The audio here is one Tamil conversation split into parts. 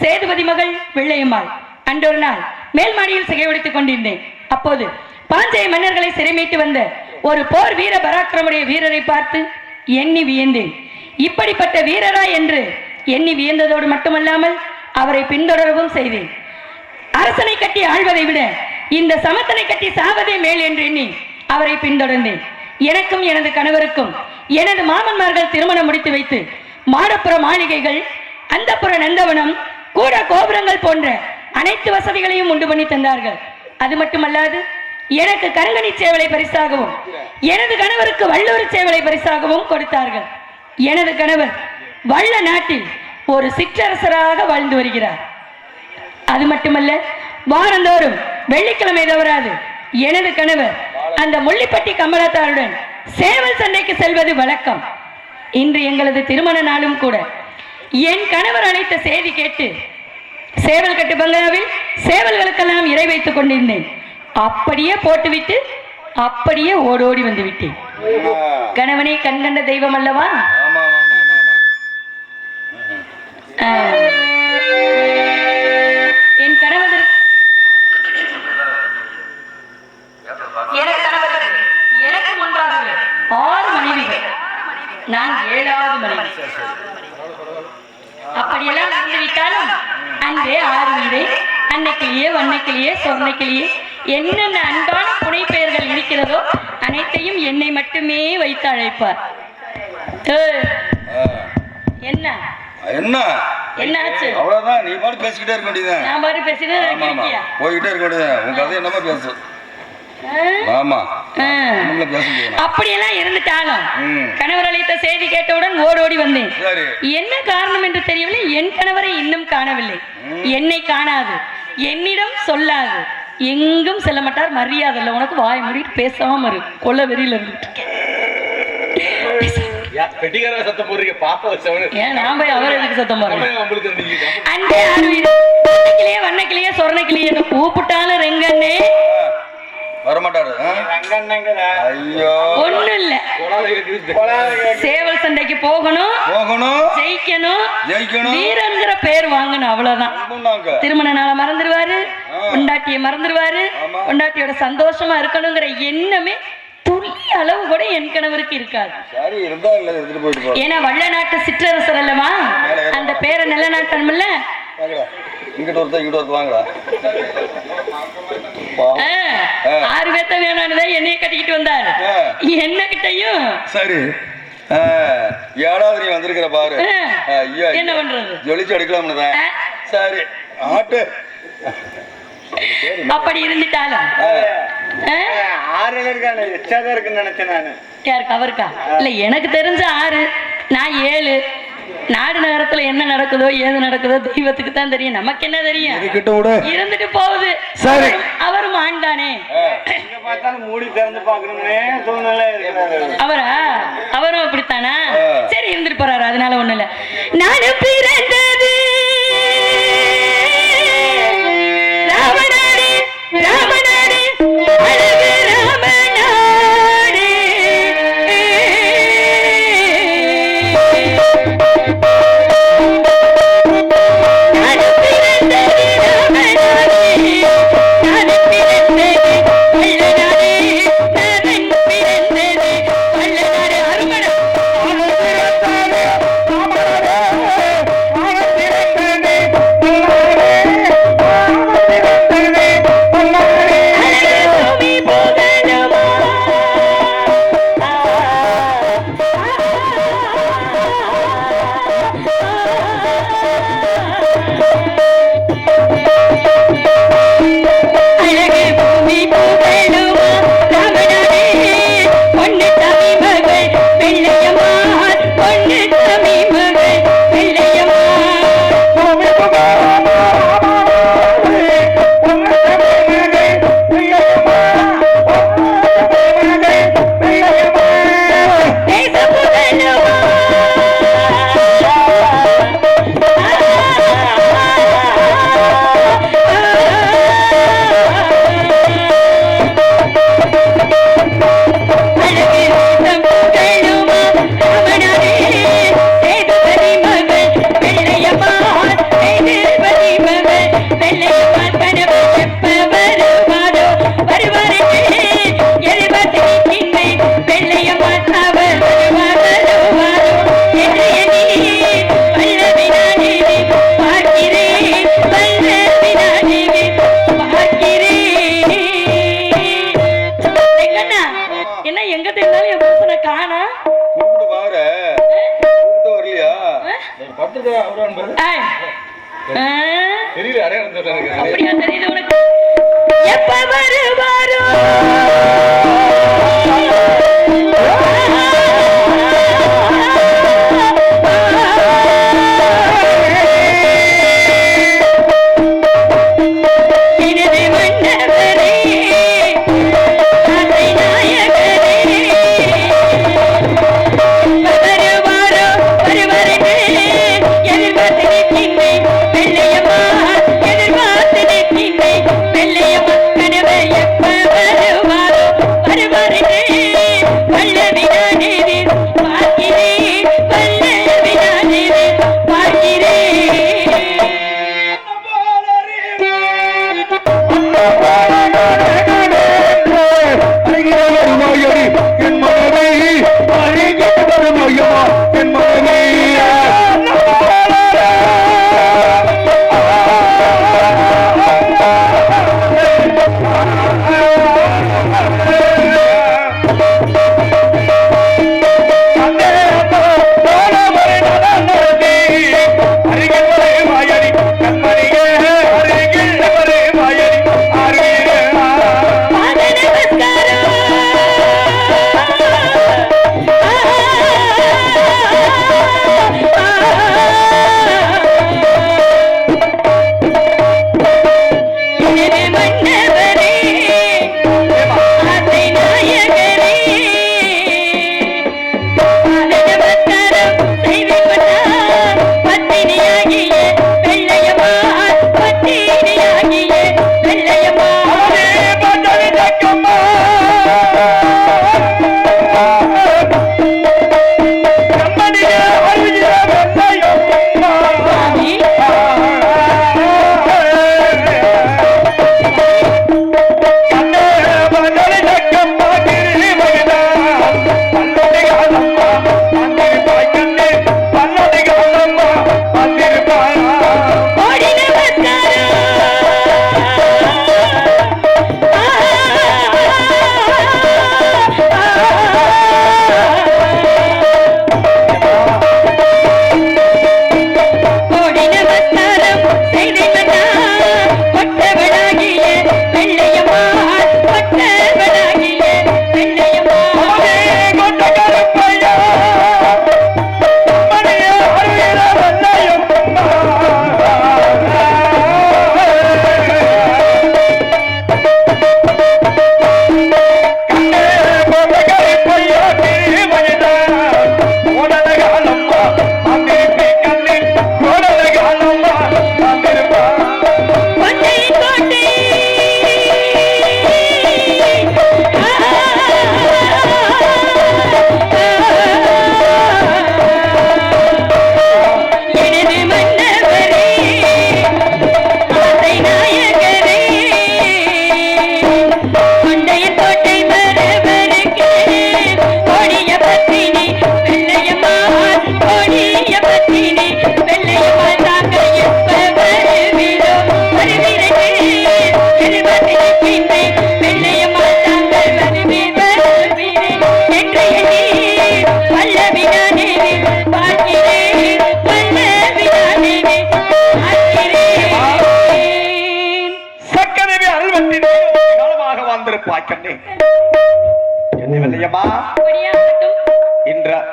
சேதுபதி மகள் வெள்ளையம்மாள். அன்றொரு நாள் மேல் மாடியில் சிகையொடித்துக் கொண்டிருந்தேன். அப்போது பாஞ்சை மன்னர்களை சிறைமீட்டு வந்த ஒரு போர் வீர பராக்கிரமுடைய வீரரை பார்த்து எண்ணி வியந்தேன். இப்படிப்பட்ட வீரரா என்று எண்ணி வியந்ததோடு மட்டுமல்லாமல் அவரை பின்தொடரவும் செய்தேன். அரசனை கட்டி ஆழ்வதை விட இந்த சமத்தனை கட்டி சாவதே மேல் என்று எண்ணி அவரை பின்தொடர்ந்தேன். எனக்கும் எனது கணவருக்கும் எனது மாமன்மார்கள் திருமணம் முடித்து வைத்து மாடப்புற மாளிகைகள், அந்தப்புற நந்தவனம், கூட கோபுரங்கள் போன்ற அனைத்து வசதிகளையும் உண்டு பண்ணி தந்தார்கள். அது மட்டுமல்லாது எனக்கு கருங்கணி சேவலை பரிசாகவும் எனது கணவருக்கு வல்லூர் சேவலை பரிசாகவும் கொடுத்தார்கள். எனது கணவர் வள்ள நாட்டில் ஒரு சிற்றரசராக வாழ்ந்து வருகிறார். அது மட்டுமல்ல, வாரந்தோறும் வெள்ளிக்கிழமை தவறாது எனது கணவர் அந்த முள்ளிப்பட்டி கமலத்தாருடன் சேவல் சண்டைக்கு செல்வது வழக்கம். இன்று எங்களது திருமண நாளும் கூட. என் கணவர் அழைத்த செய்தி கேட்டு சேவல் கட்டு பங்களாவில் சேவல்களுக்கெல்லாம் இறை வைத்துக் கொண்டிருந்தேன். அப்படியே போட்டுவிட்டு அப்படியே ஓடோடி வந்து விட்டேன். கணவனை கண்கண்ட தெய்வம் அல்லவா? என் கணவர் எனக்கு முன்பாக 6 மனைவிகள், நான் 7வது மனைவி. அப்படியெல்லாம் நடந்துவிட்டாலும் அன்றே 6 வீரை, அன்னைக்கிளியே, வண்ணக்கிளியே, சொர்ணக்கிளியே, என்னென்ன அன்பான புனை பெயர்கள் இருக்கிறதோ அனைத்தையும் என்னை மட்டுமே வைத்து அழைப்பார். என்ன என்ன என்னாச்சு? அவ்வளவுதான், நீ பாட்டு பேசிக்கிட்டே இருக்க வேண்டியது. நான் பாட்டு பேசிட்டே இருக்கியா? போய்கிட்டே இருக்க வேண்டியது. உங்க கதை என்னமா பேசு. அப்படியெல்லாம் இருந்துட்டாலும் கணவர் அழைத்த செய்தி கேட்டவுடன் ஓடோடி வந்தேன். என்ன காரணம் என்று தெரியவில்லை. என் கணவரை இன்னும் காணவில்லை. என்னை காணாது, என்னிடம் சொல்லாது, எங்கும் செல்ல மாட்டார். மரியாதை இல்லை உனக்கு, வாய் மூடிட்டு பேசாம இரு. கொல்ல வெறியில இருந்துட்டு சத்தம் போடுறீங்க. பாப்பா நான் போய் அவர் எதுக்கு சத்தம் போடுறேன்? அண்டே வண்ணக்கிளியே, வண்ணக்கிளியே, சொர்ணக்கிளியே கூப்பிட்டாலும் ரெங்கண்ணே வரமாட்டாரு. ஒண்ணும் இல்ல, சேவல் சண்டைக்கு போகணும், ஜெயிக்கணும், வீரங்கிற பேர் வாங்கணும், அவ்வளவுதான். திருமண நாளை மறந்துடுவாரு, பொண்டாட்டியை மறந்துடுவாரு, பொண்டாட்டியோட சந்தோஷமா இருக்கணுங்கிற எண்ணமே துளி அளவு கூட என் கணவருக்கு இருக்காது. ஏன்னா வள்ள நாட்டு சிற்றரசர் அல்லவா, அந்த பேரை நிலநாட்டணும் இல்ல. இங்கிட்ட ஒருத்தர் இங்கிட்ட ஒருத்தர் வாங்கடா. 6 பேர்த்த வேணான்னு என்னைய கட்டிக்கிட்டு வந்தாரு. என்ன கிட்டையும் சரி 7வது நீ வந்திருக்கிற பாரு. என்ன பண்றது, ஜொலிச்சு எடுக்கலாம்னு தான். சரி ஆட்டு அப்படி இருந்துட்டாலும் 6 இருக்குன்னு நினைச்சேன் நானு. யாருக்கு? அவருக்கா? இல்ல, எனக்கு தெரிஞ்ச 6, நான் 7. நாடு நகரத்துல என்ன நடக்குதோ ஏது நடக்குதோ தெய்வத்துக்கு தான் தெரியும், நமக்கு என்ன தெரியும்? இருந்துட்டு போகுது. அவரும் ஆண்டானே, மூடி திறந்து பாக்கணும்னே சூழ்நிலை. அவரா? அவரும் அப்படித்தானா? சரி இருந்துட்டு போறாரு, அதனால ஒண்ணு இல்ல. நானும் பிறந்தது ராமநாடு, ராமநாடு, அழகு ராமநாடு. தெரியல அடையாளம் அப்படியா தெரியல உனக்கு எப்ப வருவாரோ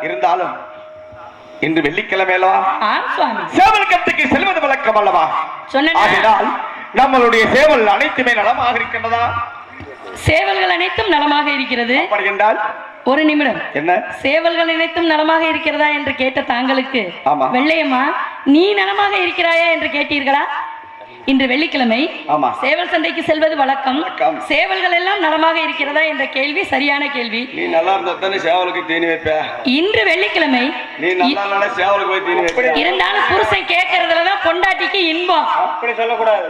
இருந்தாலும் இன்று வெள்ளிக்கிழமை அல்லவா சேவல் கட்டுக்கு செல்வது வழக்கம் அல்லவா அதனால் நம்மளுடைய சேவல் அனைத்துமே நலமாக இருக்கின்றதா சேவல்கள் அனைத்தும் நலமாக இருக்கிறது அப்படி என்றால் ஒரு நிமிடம் என்ன சேவல்கள் அனைத்தும் நலமாக இருக்கிறதா என்று கேட்ட தாங்களுக்கு வெள்ளையம்மா நீ நலமாக இருக்கிறாயா என்று கேட்டீர்களா இன்று வெள்ளிக்கிழமை சேவல் சந்தைக்கு செல்வது வழக்கம் சேவல்கள் எல்லாம் நலமாக இருக்கிறதா என்ற கேள்வி சரியான கேள்வி நீ நல்லா இருந்தா தானே சேவலுக்கு தீனி வைப்ப இன்று வெள்ளிக்கிழமை நீ நல்லா இல்லனா சேவலுக்கு போய் தீனி வைப்ப இருந்தாலும் புருஷன் கேக்குறதுல தான் பொண்டாட்டிக்கு இன்பம் அப்படி சொல்ல கூடாது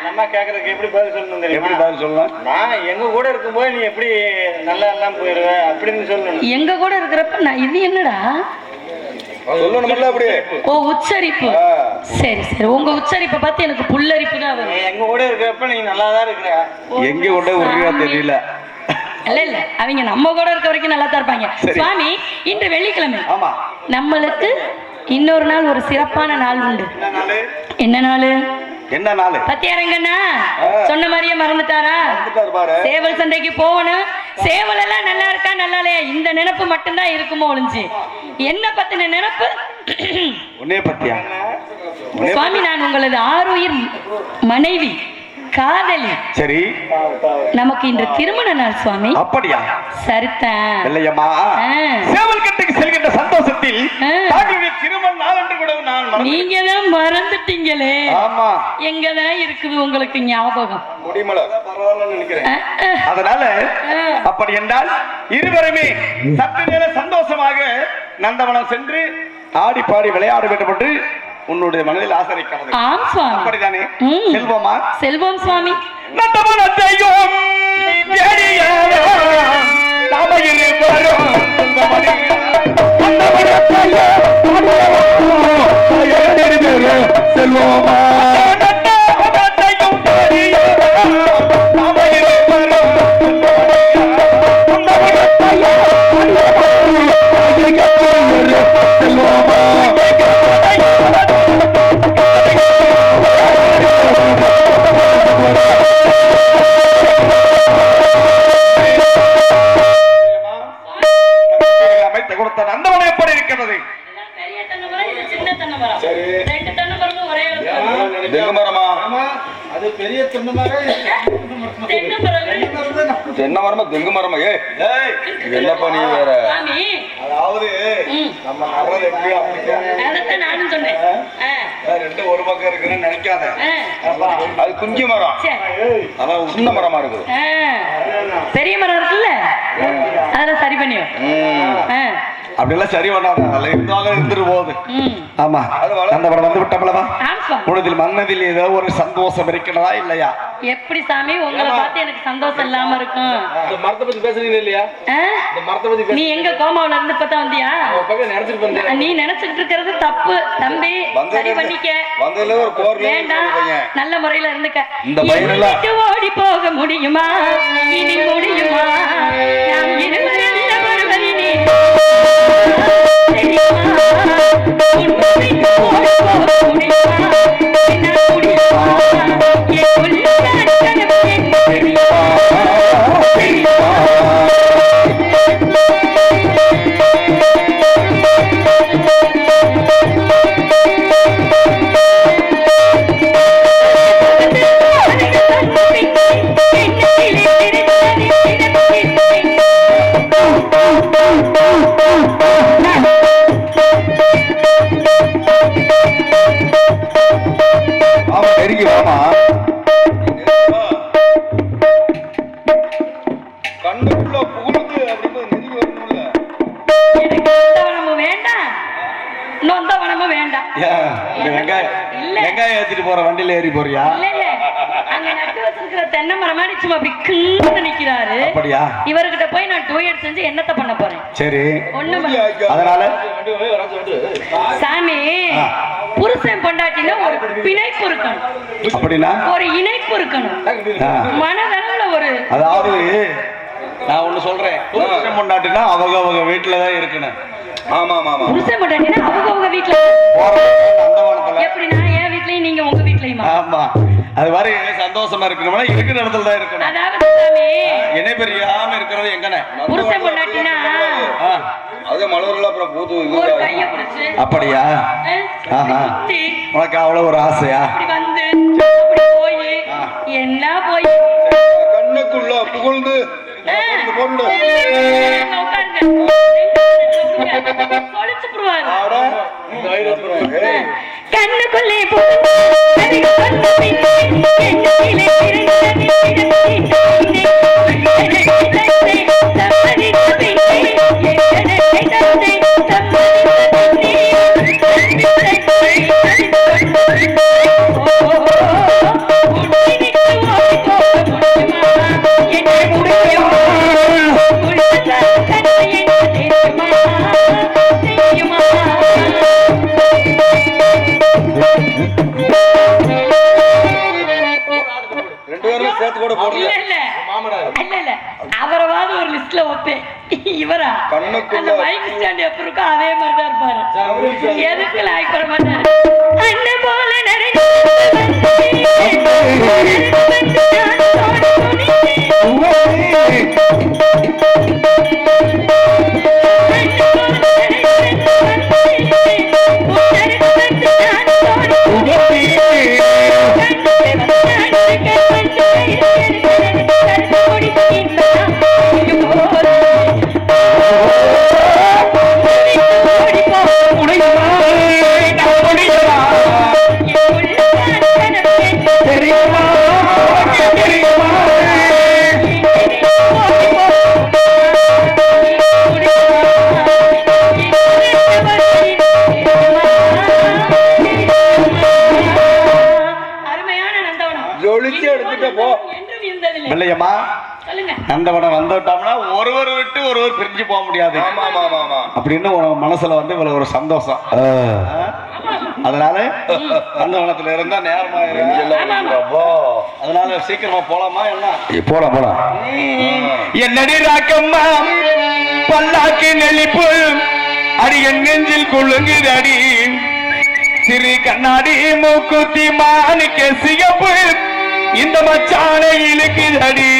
நம்ம கேக்குறதுக்கு எப்படி பதில் சொல்லணும் தெரியுமா எப்படி பதில் சொல்லலாம் நான் எங்க கூட இருக்கும்போது நீ எப்படி நல்லா எல்லாம் போயிடுவ அப்படின்னு சொல்லணும் எங்க கூட இருக்கிறப்ப நான் இது என்னடா சொல்லணும்ல அப்படியே ஓ உச்சரிப்பு சரி சரி உங்க உச்சரிப்பை பார்த்து எனக்கு புல்லரிப்பு தான் வரும் எங்க கூட இருக்கிறப்ப நீ நல்லா தான் இருக்கிற எங்க கூட உருவா தெரியல இல்ல இல்ல அவங்க நம்ம கூட இருக்க வரைக்கும் நல்லா தான் இருப்பாங்க சுவாமி இன்று வெள்ளிக்கிழமை ஆமா நம்மளுக்கு இன்னொரு நாள் ஒரு சிறப்பான நாள் உண்டு. என்ன நாளு? என்ன நாள்? என்ன நாளு? பத்தியாரங்கண்ணா சொன்ன மாதிரியே மறந்துட்டாரா? வந்துட்டாரு பாரு. சேவல் சண்டைக்கு போகணும். சேவல் எல்லாம் நல்லா இருக்கா நல்லா இல்லையா இந்த நினைப்பு மட்டும்தான் இருக்குமோ ஒளிஞ்சு என்ன பத்தின நினைப்பு? உன்னைய பத்தியா? சுவாமி, நான் உங்களது ஆருயிர் மனைவி, காதலி. சரி, நமக்கு இன்று திருமண நாள் சுவாமி. அப்படியா? சரிதான் இல்லையம்மா, சேவல் கட்டுக்கு செல்கின்ற சந்தோஷத்தில் தாங்களுடைய திருமண நாள் என்று கூட நான் மறந்து- நீங்க தான் மறந்துட்டீங்களே. ஆமா, எங்கதான் இருக்குது உங்களுக்கு ஞாபகம்? முடிமல பரவாயில்ல நினைக்கிறேன். அதனால அப்படி என்றால் இருவருமே சற்று நேரம் சந்தோஷமாக நந்தவனம் சென்று ஆடி பாடி விளையாட வேண்டும் என்று உன்னுடைய மனதில் ஆசரிக்கிறது. ஆம் சுவாமி. அப்படித்தானே? செல்வமா? செல்வம் சுவாமி. நந்தவனத்தையும் செல்வமா தென்னை மரமா தெங்கு மரமா? என்னப்பா நீ வேற? அதாவது நம்ம நடுறது எப்படியோ அப்படிதான். நானும் சொன்னேன். ரெண்டு ஒரு பக்கம் இருக்குன்னு நினைக்காத. அது குஞ்சு மரம், அதான் சின்ன மரமா இருக்குது. பெரிய மரம் இருக்குல்ல, அதெல்லாம் சரி பண்ணியும். அப்படியெல்லாம் சரி பண்ணாத, அதில் இருந்தாலும் இருந்துட்டு போகுது. ஆமா, அந்த படம் வந்து விட்டோம்லவா? உனதில் மன்னதில் ஏதோ ஒரு சந்தோஷம் இருக்கிறதா இல்லையா? எப்படி சாமி உங்களை பார்த்து எனக்கு சந்தோஷம் இல்லாம இருக்கும்? இந்த மரத்தை பத்தி பேசுறீங்க இல்லையா? இந்த மரத்தை பத்தி நீ எங்க கோமாவுல இருந்து பார்த்தா வந்தியா? நீ நினைச்சிட்டு இருக்கிறது தப்பு தம்பி, சரி பண்ணிக்க. வந்ததுல ஒரு போர் வேண்டாம், நல்ல முறையில இருந்துக்க. இந்த பையனெல்லாம் ஓடி போக முடியுமா? இனி முடியுமா? நாம் இருவரல்ல ஒருவரி நீ கண்ணுக்குள்ள புகுந்து அப்படின்னு நெருங்கி வரணும்ல. நொந்தவனமும் வேண்டாம். வெங்காயம் ஏத்திட்டு போற வண்டியில ஏறி போறியா? அங்க நட்டு வச்சிருக்கிற தென்னை மரம் மாதிரி சும்மா அப்படி கிண்டு நிக்கிறாரு. அப்படியா? இவர்கிட்ட போய் நான் டூயட் செஞ்சு என்னத்த பண்ண போறேன்? சரி, ஒண்ணு அதனால சாமி, புருஷன் பொண்டாட்டில ஒரு பிணைப்பு இருக்கணும். அப்படின்னா ஒரு இணைப்பு இருக்கணும் மனதளவுல. ஒரு அதாவது நான் ஒண்ணு சொல்றேன், புருஷன் பொண்டாட்டினா அவங்க வீட்டுலதான் இருக்கணும். ஆமா ஆமா ஆமா, புருஷன் பொண்டாட்டினா அவங்க வீட்டுல. எப்படின்னா என் வீட்லயும் நீங்க உங்க வீட்லயுமா? ஆமா, அது மாதிரி சந்தோஷமா இருக்கணும்னா இருக்கிற இடத்துல தான் இருக்கணும். அதாவது சாமி, இணை பெரியாம இருக்கிறது எங்கனே? புருஷன் பொண்டாட்டினா அது மலர்ல அப்புறம் பூத்து ஒரு கைய பிடிச்சு. அப்படியா? உனக்கு அவ்வளவு ஒரு ஆசையா? அப்படி வந்து அப்படி போய் என்ன போய் கண்ணுக்குள்ள புகழ்ந்து கண்ணுக்குள்ளே தான் இருப்பாரு. எதுக்கு லாய்க் பண்ண மாட்டாரு. அண்ணன் போல நிறைய இல்லையம்மா, நந்தவனம் வந்துட்டோம்னா ஒருவர் விட்டு ஒருவர் பிரிஞ்சு போக முடியாது அப்படின்னு மனசுல வந்து இவ்வளவு ஒரு சந்தோஷம். அதனால நந்தவனத்துல இருந்தா நேரமா அதனால சீக்கிரமா போலாமா? என்ன போலாம். என்னடி ராக்கம்மா பல்லாக்கு நெளிப்பு அடி என் நெஞ்சில் கொள்ளுங்குது அடி சிறு கண்ணாடி மூக்குத்தி மாணிக்க சிகப்பு இந்த மச்சானை இழுக்குதடி.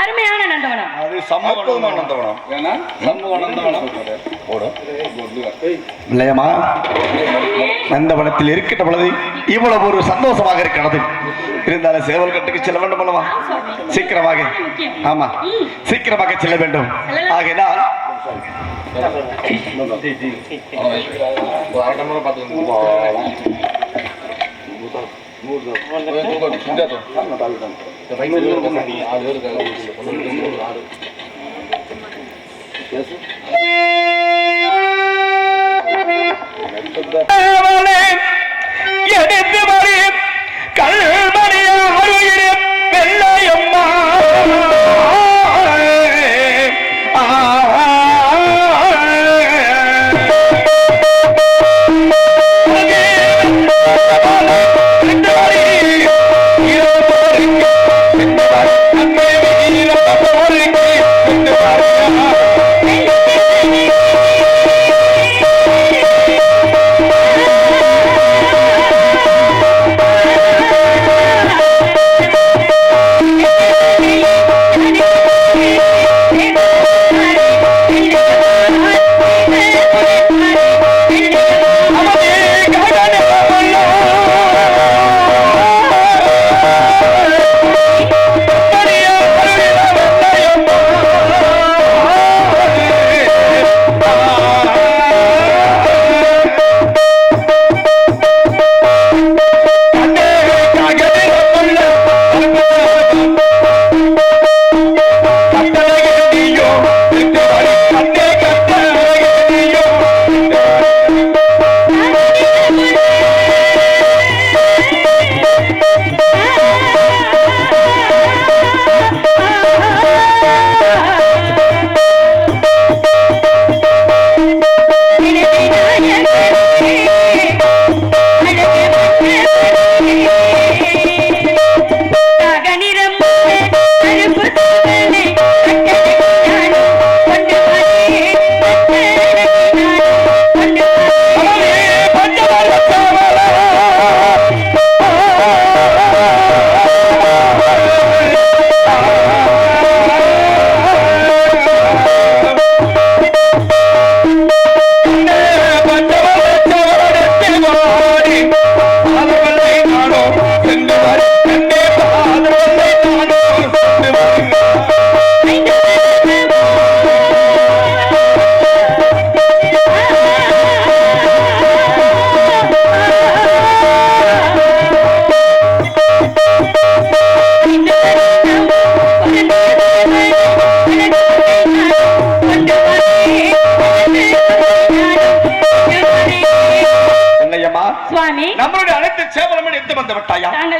அருமையான நந்தவனம். அது சம்பவமான நந்தவனம். ஏன்னா சம்பவ நந்தவனம் இல்லையம்மா, நந்தவனத்தில் இருக்கின்ற பொழுது இவ்வளவு ஒரு சந்தோஷமாக இருக்கிறது. இருந்தாலும் சேவல் கட்டுக்கு செல்ல வேண்டும் அல்லவா? சீக்கிரமாக, ஆமா சீக்கிரமாக செல்ல வேண்டும். ஆகையினால் எடுத்து மறி கல்மணிய அருகிடும் வெள்ளையம்மா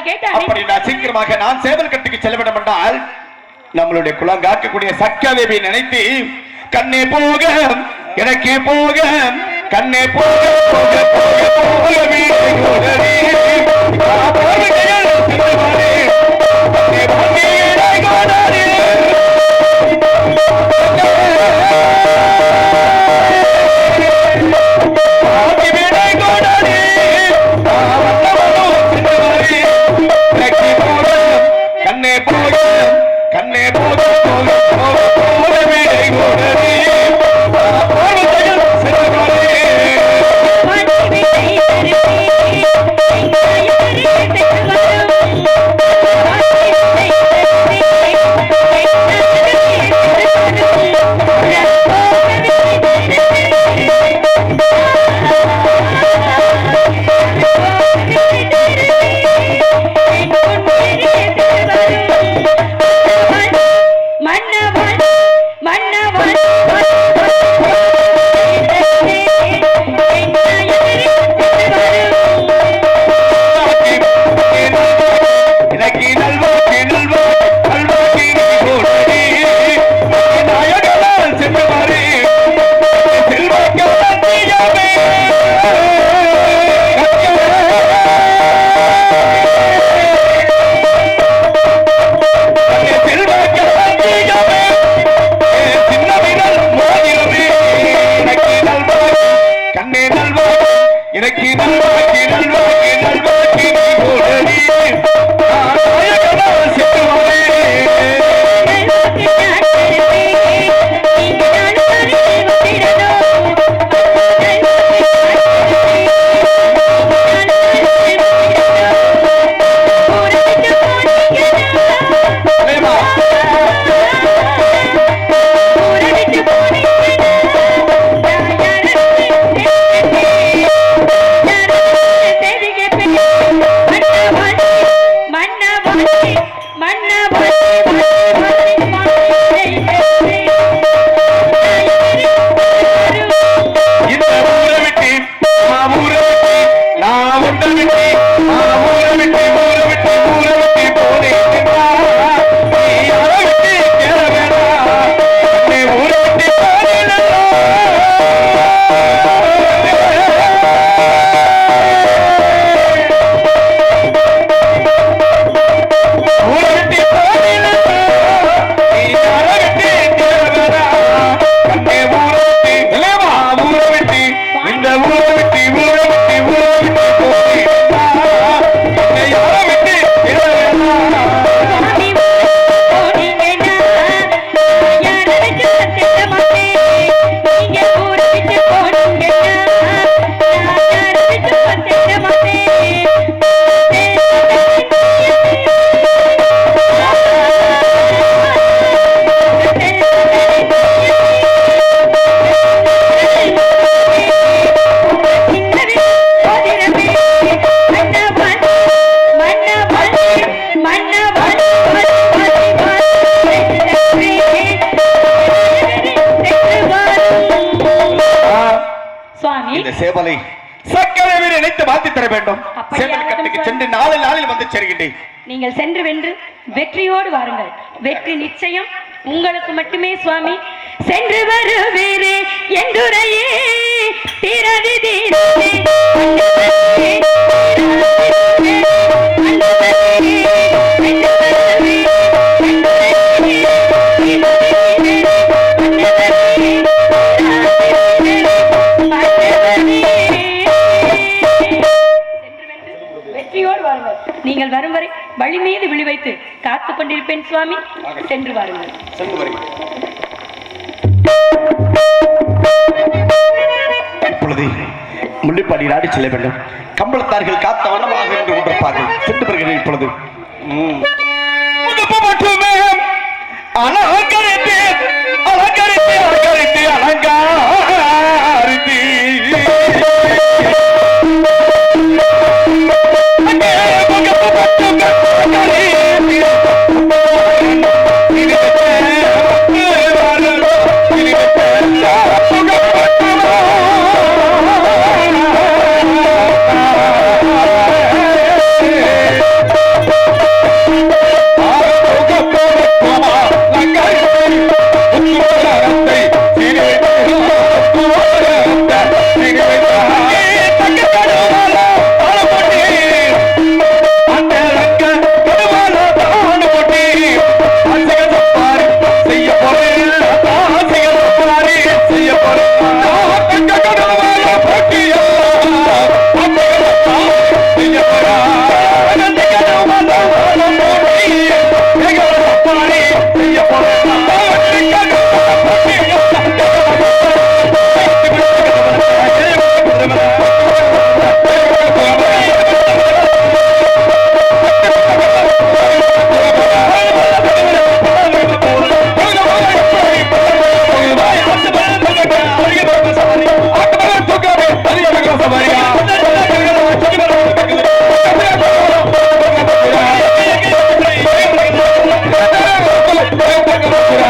தாங்கள் கேட்ட அப்படி நான் சீக்கிரமாக நான் சேவல் கட்டுக்கு செல்ல வேண்டும் என்றால் நம்மளுடைய குலம் காக்கக்கூடிய சக்காதேவி நினைத்து கண்ணே போக எனக்கு போக கண்ணே போக போக போக போக வீடு கோடரி கண்ணே போக கண்ணே போக போக போக போக வீடு கோடரி சேவலை சக்கரவே நினைத்து மாத்தி தர வேண்டும். சேவல் கட்டுக்கு சென்று நாளில் வந்து சேர்கின்றேன். நீங்கள் சென்று வென்று வெற்றியோடு வாருங்கள். வெற்றி நிச்சயம் உங்களுக்கு மட்டுமே சுவாமி. சென்று வருவீரே என்றுரையே திரதி தீரே நீங்கள் வரும் வரை வழி மீது விழி வைத்து காத்துக் கொண்டிருப்பேன் சுவாமி. சென்று வாருங்கள். இப்பொழுது முள்ளிப்பாடி நாடி செல்ல வேண்டும். கம்பளத்தார்கள் காத்த வண்ணமாக என்று கொண்டிருப்பார்கள். சென்று வருகிறேன். இப்பொழுது மட்டுமே அலங்கரித்து அலங்கரித்து அலங்கரித்து அலங்காரித்து சங்கரசுர